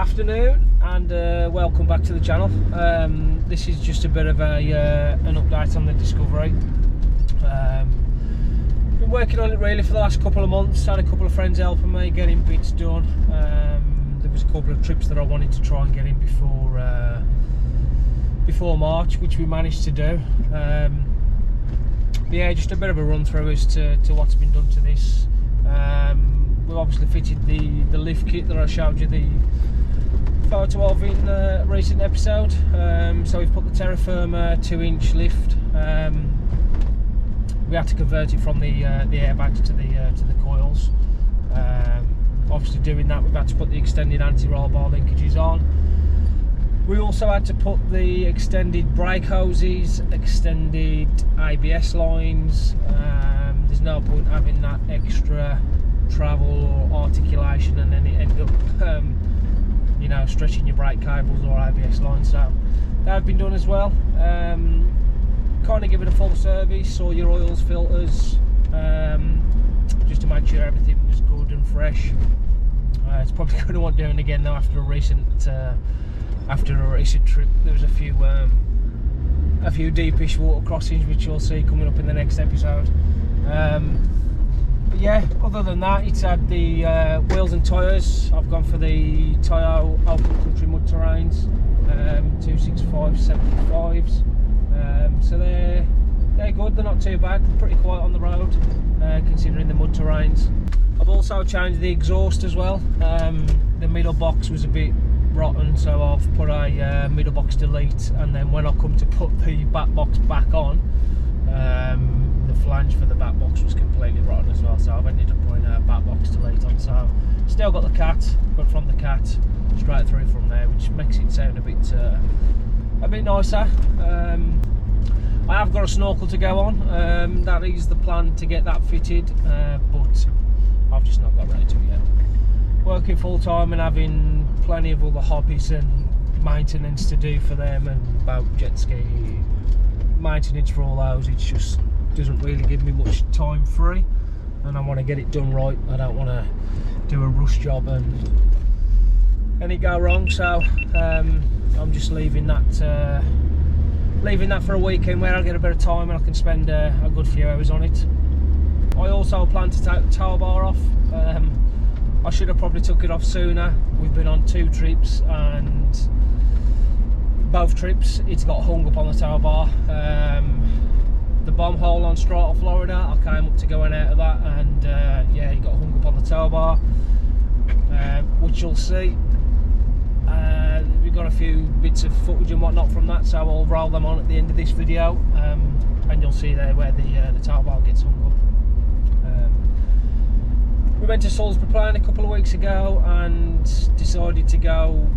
Afternoon and welcome back to the channel. This is just a bit of an update on the Discovery. Been working on it really for the last couple of months. Had a couple of friends helping me getting bits done. There was a couple of trips that I wanted to try and get in before March, which we managed to do. But yeah, just a bit of a run through as to what's been done to this. We've obviously fitted the lift kit that I showed you the photo of in a recent episode. So we've put the Terra Firma 2-inch lift. We had to convert it from the airbags to the coils. Obviously doing that, we've had to put the extended anti-roll bar linkages on. We also had to put the extended brake hoses, extended ABS lines. There's no point having that extra travel or articulation and then it end up you know, stretching your brake cables or ABS lines. So that have been done as well. Kind of give it a full service, all your oils, filters, just to make sure everything was good and fresh. It's probably going to want doing again though after a recent trip. There was a few deepish water crossings which you'll see coming up in the next episode. But yeah, other than that, it's had the wheels and tyres. I've gone for the Toyo Open Country Mud Terrains 265 75s. So they're good, they're not too bad, they're pretty quiet on the road considering the mud terrains. I've also changed the exhaust as well. The middle box was a bit rotten, so I've put a middle box delete, and then when I come to put the back box back on, the flange for the back box was completely rotten as well, so I've ended up putting a back box delete on. So still got the cat, but from the cat straight through from there, which makes it sound a bit nicer. I have got a snorkel to go on. That is the plan, to get that fitted, but I've just not got ready to yet. Working full time and having plenty of other hobbies and maintenance to do for them, and boat, jet ski, maintenance for all those. It just doesn't really give me much time free, and I want to get it done right. I don't want to do a rush job and it go wrong. So I'm just leaving that for a weekend where I'll get a bit of time and I can spend a good few hours on it. I also plan to take the tow bar off. I should have probably took it off sooner. We've been on 2 trips and both trips it's got hung up on the tow bar. The bomb hole on Strata, Florida, I came up to going out of that, and yeah, it got hung up on the tow bar, which you'll see. We've got a few bits of footage and whatnot from that, so I'll roll them on at the end of this video, and you'll see there where the tow bar gets hung up. We went to Salisbury Plain a couple of weeks ago and decided to go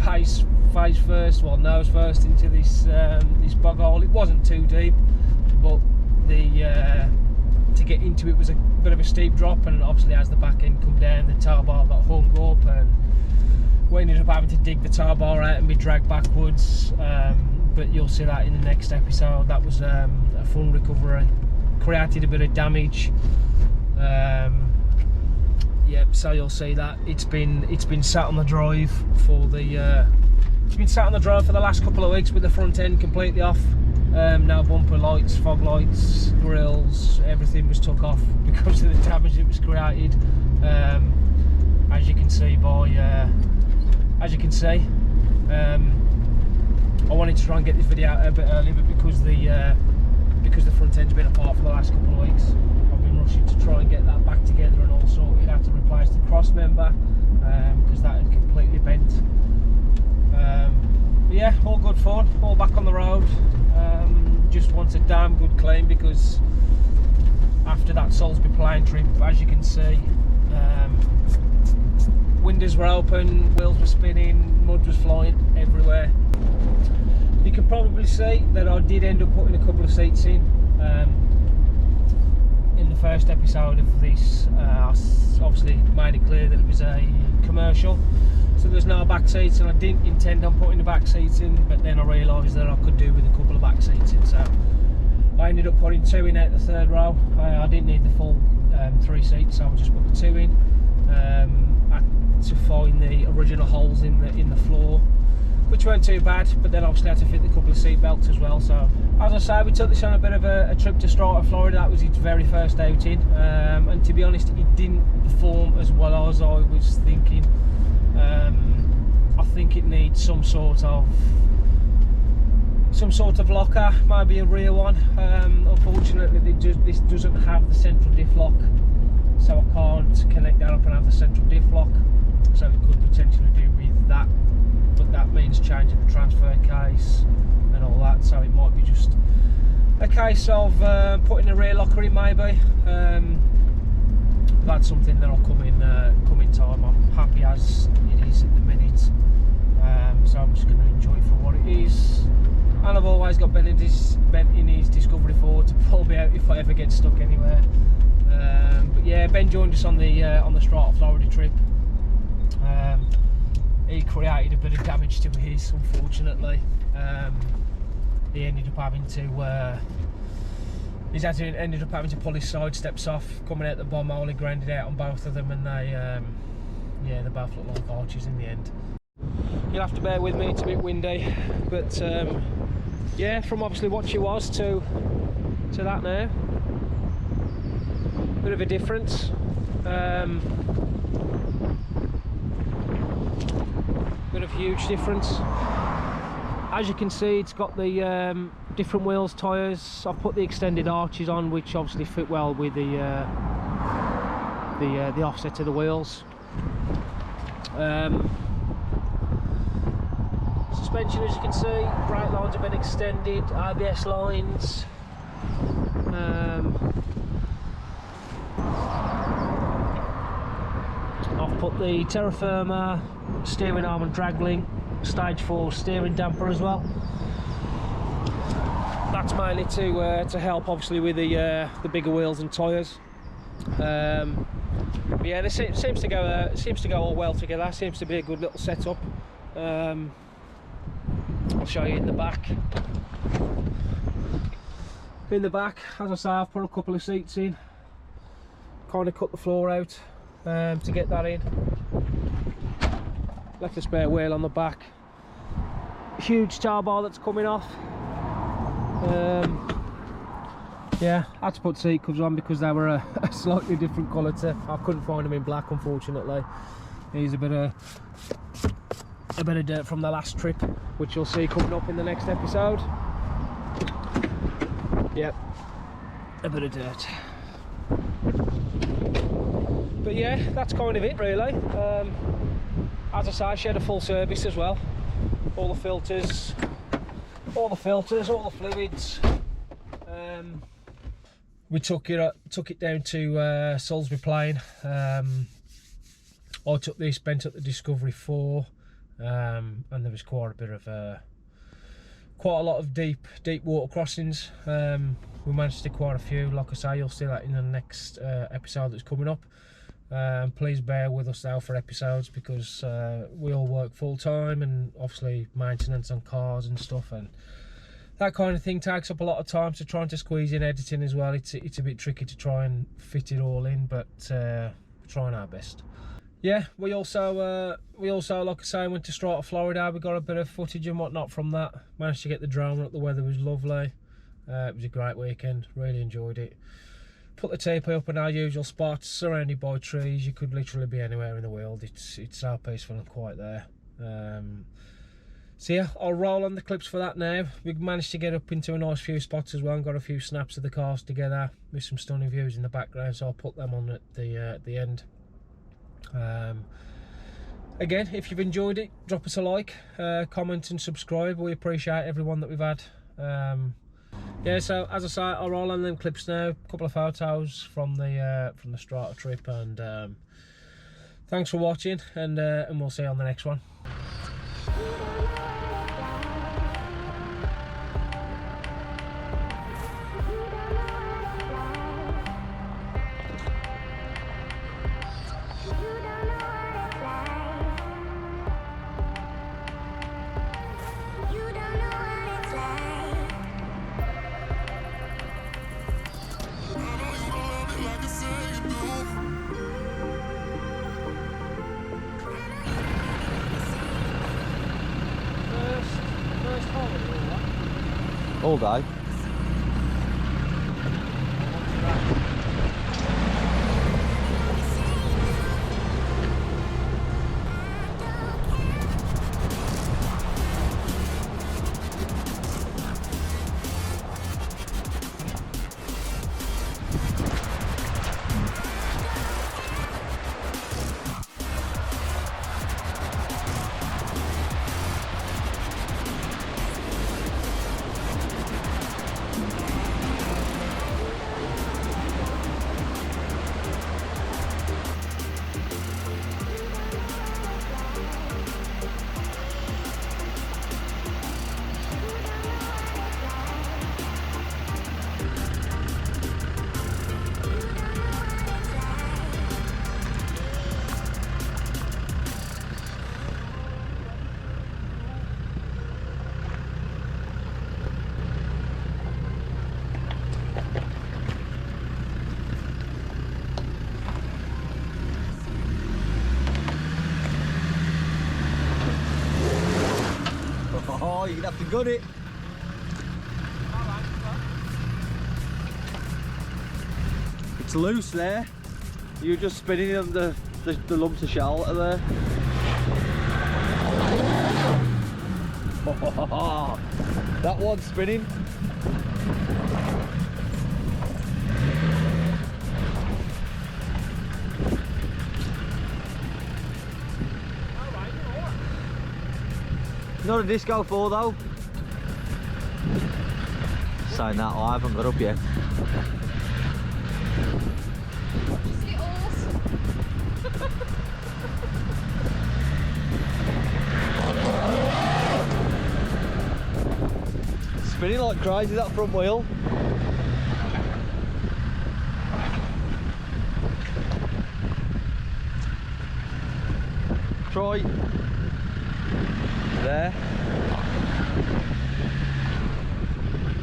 face first, well nose first, into this bog hole. It wasn't too deep, but to get into it was a bit of a steep drop, and obviously as the back end come down, the tow bar got hung up, and we ended up having to dig the tow bar out and be dragged backwards. But you'll see that in the next episode. That was a fun recovery, created a bit of damage. Yep, so you'll see that it's been sat on the drive for the last couple of weeks with the front end completely off. Now bumper lights, fog lights, grills, everything was took off because of the damage that was created. As you can see I wanted to try and get this video out a bit early, but because the front end's been apart for the last couple of weeks, I've been rushing to try and get that back together and all sorted. I had to replace the cross member because that had completely bent. But yeah, all good fun, all back on the road. Just wants a damn good clean, because after that Salisbury Plain trip, as you can see, windows were open, wheels were spinning, mud was flying everywhere. You can probably see that I did end up putting a couple of seats in the first episode of this. I obviously made it clear that it was a commercial, so there's no back seats, and I didn't intend on putting the back seats in, but then I realised that I could do with a couple of back seats in, so I ended up putting 2 in out the third row. I didn't need the full 3 seats, so I just put the 2 in. to find the original holes in the floor, which weren't too bad, but then obviously had to fit a couple of seat belts as well. So as I say, we took this on a bit of a trip to Strata, Florida. That was its very first outing, and to be honest, it didn't perform as well as I was thinking. I think it needs some sort of locker, maybe a rear one. Unfortunately, this doesn't have the central diff lock, so I can't connect that up and have the central diff lock. So it could potentially do with that, but that means changing the transfer case and all that. So it might be just a case of putting a rear locker in, maybe. That's something that'll come in time. I'm happy as it is at the minute, so I'm just going to enjoy it for what it is. And I've always got Ben in his Discovery 4 to pull me out if I ever get stuck anywhere. But yeah, Ben joined us on the Strata Florida trip. He created a bit of damage to his, unfortunately. He ended up having to pull his side steps off coming out the bomb hole. He grounded out on both of them, and they both look like arches in the end. You'll have to bear with me, it's a bit windy, but yeah, from obviously what she was to that now, bit of a difference. Bit of huge difference. As you can see, it's got the different wheels, tyres. I've put the extended arches on, which obviously fit well with the offset of the wheels. Suspension, as you can see, brake lines have been extended, ABS lines. I've put the terra firma steering arm and drag link, stage 4 steering damper as well. That's mainly to help obviously with the bigger wheels and tyres. But yeah, this seems to go all well together. Seems to be a good little setup. I'll show you in the back. In the back, as I say, I've put a couple of seats in, kind of cut the floor out to get that in. Left the spare wheel on the back. Huge tow bar that's coming off. Yeah, I had to put seat covers on because they were a slightly different colour. I couldn't find them in black, unfortunately. Here's a bit of dirt from the last trip, which you'll see coming up in the next episode. Yep, a bit of dirt. But yeah, that's kind of it really. As I say, she had a full service as well. All the filters, all the fluids. We took it down to Salisbury Plain. I took this, Ben took the Discovery 4, and there was quite a lot of deep water crossings. We managed to do quite a few. Like I say, you'll see that in the next episode that's coming up. Please bear with us now for episodes, because we all work full time, and obviously maintenance on cars and stuff, and that kind of thing takes up a lot of time. So trying to squeeze in editing as well, it's a bit tricky to try and fit it all in, but we're trying our best. Yeah, we also like I say, went to Strata, Florida. We got a bit of footage and whatnot from that. Managed to get the drone up. The weather was lovely. It was a great weekend. Really enjoyed it. Put the teepee up in our usual spots, surrounded by trees. You could literally be anywhere in the world. It's so peaceful and quiet there. So yeah, I'll roll on the clips for that now. We managed to get up into a nice few spots as well, and got a few snaps of the cars together with some stunning views in the background, so I'll put them on at the end. Again, if you've enjoyed it, drop us a like, comment and subscribe. We appreciate everyone that we've had. Yeah, so as I say, I'll roll on them clips now. A couple of photos from the Strata trip, and thanks for watching, and we'll see you on the next one. all day. Oh, you're gonna have to gut it. It's loose there. You're just spinning on the lumps of shell that are there. Oh, that one's spinning. Not a disco 4 though. Saying that, I haven't got up yet. Spinning like crazy, that front wheel. Try. There.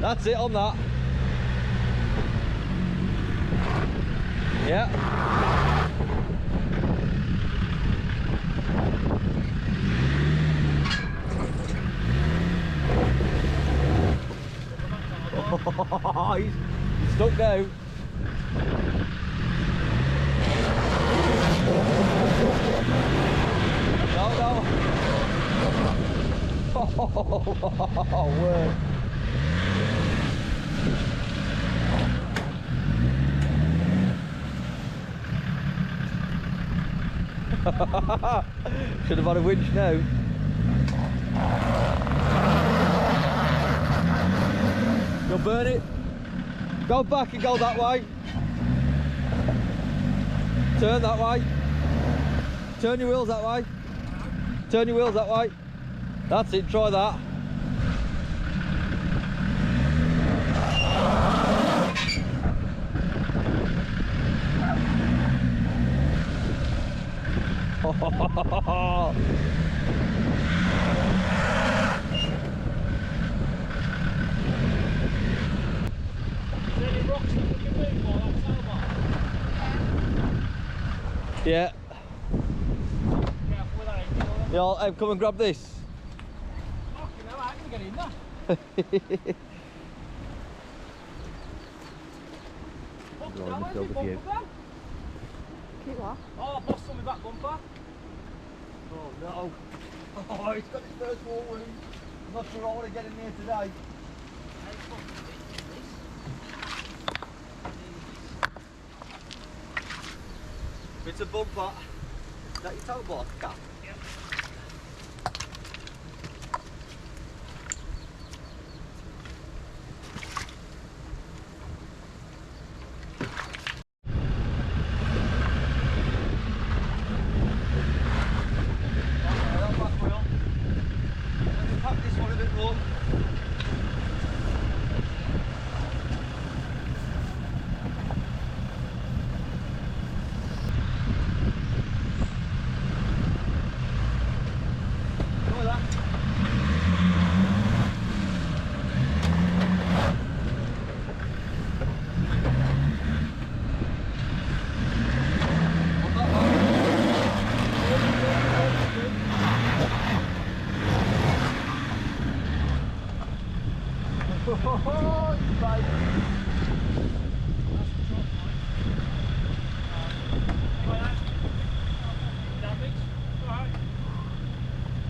That's it on that. Yeah. He's stuck now. No. Oh, word. Should have had a winch now. You'll burn it. Go back and go that way. Turn that way. Turn your wheels that way. Turn your wheels that way. That's it, try that. Yeah. Yeah, I'll come and grab this. Fucking hell, I can get in there. Keep what? Oh, I busted my back bumper. Oh no. Oh, he's got his first wall wound. I'm not sure I want to get in there today. It's a bumper. Is that your toe board cap? Yep. That back wheel. Let me pack this one a bit more.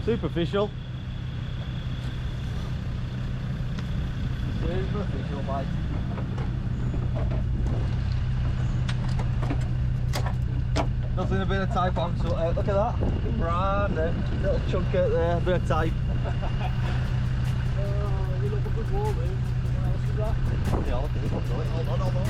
Superficial. Superficial, mate. Nothing a bit of tape on, so look at that. Brand new. Little chunk out there, a bit of tape. You look a good wall, dude. What else is that? Yeah, look at this one. Hold on, hold on.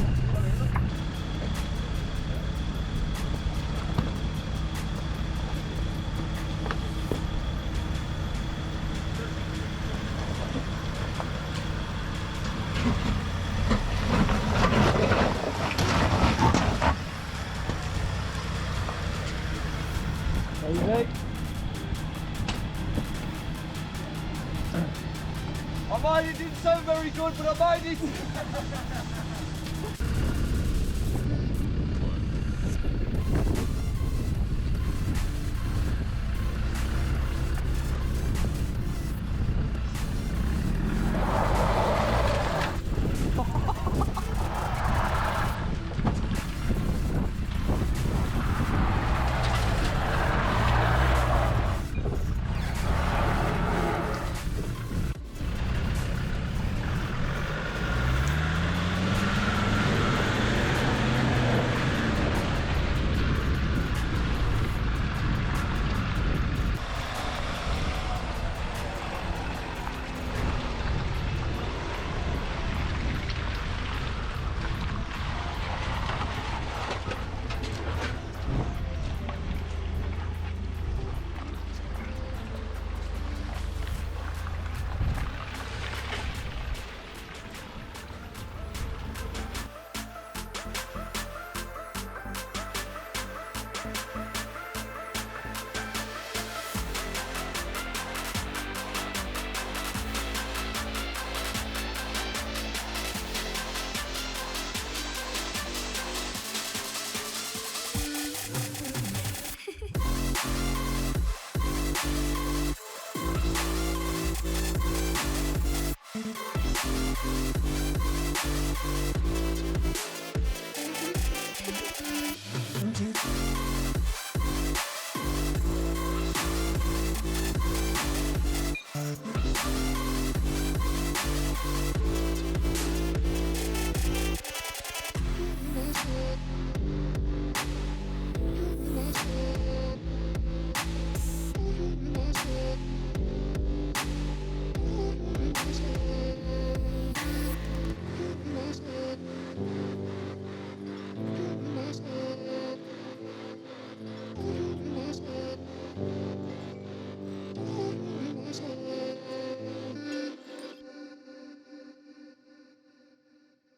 Easy. I made it, didn't sound very good, but I made it.